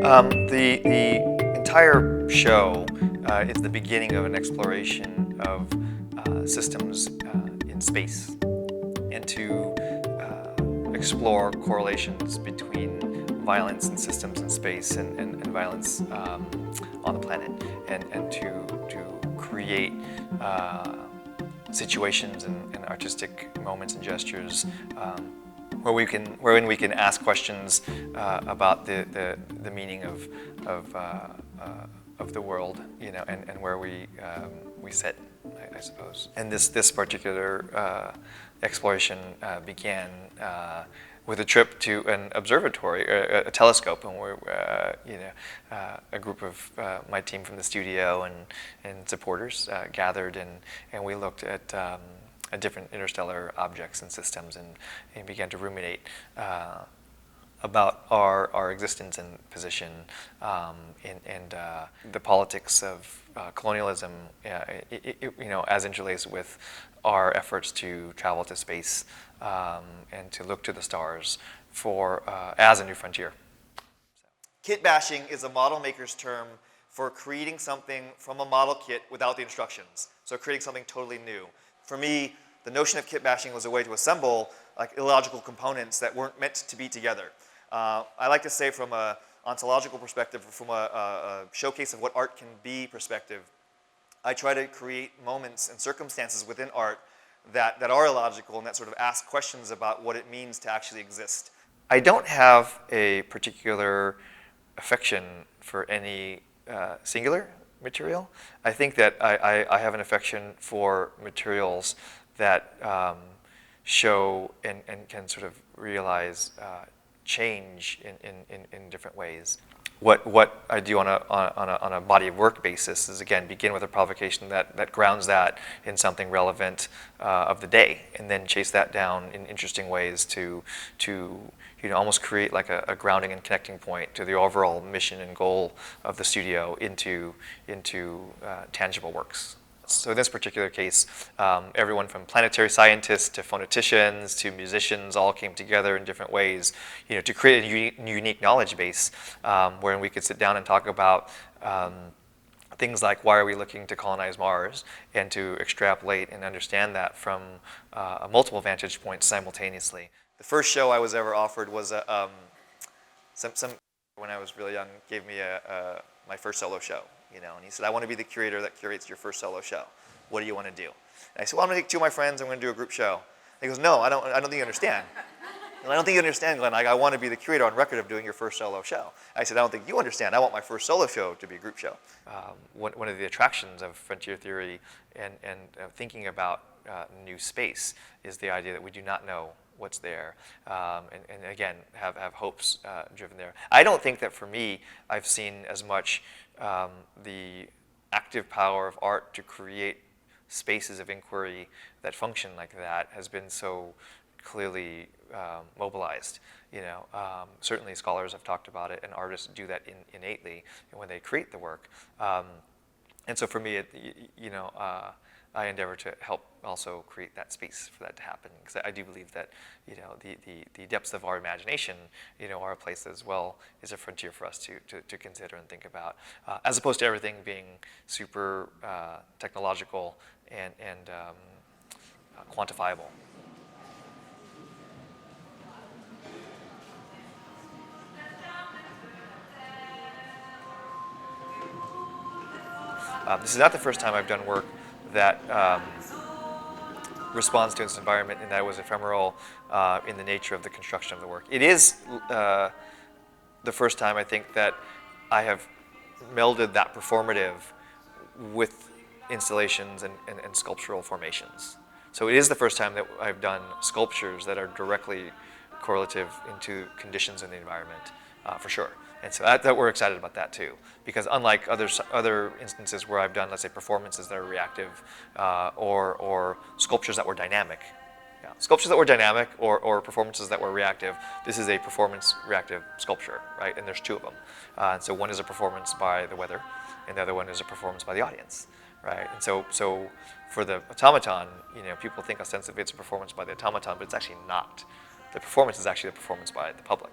The entire show is the beginning of an exploration of systems in space, and to explore correlations between violence in systems in space and violence on the planet, and to create situations and artistic moments and gestures wherein we can ask questions about the meaning of the world, and where we sit, I suppose. And this particular exploration began with a trip to an observatory, a telescope, and a group of my team from the studio and supporters gathered, and we looked at different interstellar objects and systems, and began to ruminate about our existence and position, and the politics of colonialism, as interlaced with our efforts to travel to space and to look to the stars for as a new frontier. Kit bashing is a model maker's term for creating something from a model kit without the instructions. So creating something totally new. For me, the notion of kit bashing was a way to assemble illogical components that weren't meant to be together. I like to say, from an ontological perspective, from a showcase of what art can be perspective, I try to create moments and circumstances within art that are illogical and that sort of ask questions about what it means to actually exist. I don't have a particular affection for any singular material. I think that I have an affection for materials that show and can sort of realize change in different ways. What I do on a body of work basis is, again, begin with a provocation that grounds that in something relevant of the day, and then chase that down in interesting ways to almost create like a grounding and connecting point to the overall mission and goal of the studio into tangible works. So in this particular case, everyone from planetary scientists to phoneticians to musicians all came together in different ways, to create a unique knowledge base wherein we could sit down and talk about things like, why are we looking to colonize Mars, and to extrapolate and understand that from multiple vantage points simultaneously. The first show I was ever offered was some when I was really young, gave me my first solo show. And he said, I want to be the curator that curates your first solo show. What do you want to do? And I said, well, I'm going to take two of my friends, I'm going to do a group show. And he goes, no, I don't think you understand. And I don't think you understand, Glenn. I want to be the curator on record of doing your first solo show. I said, I don't think you understand. I want my first solo show to be a group show. One of the attractions of frontier theory and thinking about new space is the idea that we do not know what's there, and again, have hopes driven there. I don't think that, for me, I've seen as much the active power of art to create spaces of inquiry that function like that has been so clearly mobilized. Certainly scholars have talked about it, and artists do that innately when they create the work. And so for me, I endeavor to help also create that space for that to happen, because I do believe that the depths of our imagination are a place that as well is a frontier for us to consider and think about, as opposed to everything being super technological and quantifiable. This is not the first time I've done work that responds to its environment, and that was ephemeral in the nature of the construction of the work. It is the first time, I think, that I have melded that performative with installations and sculptural formations. So it is the first time that I've done sculptures that are directly correlative into conditions in the environment, for sure. And so that we're excited about that too, because unlike other instances where I've done, let's say, performances that are reactive, or sculptures that were dynamic, sculptures that were dynamic or performances that were reactive, this is a performance reactive sculpture, right? And there's two of them. And so one is a performance by the weather, and the other one is a performance by the audience, right? And so for the automaton, people think ostensibly it's a performance by the automaton, but it's actually not. The performance is actually a performance by the public.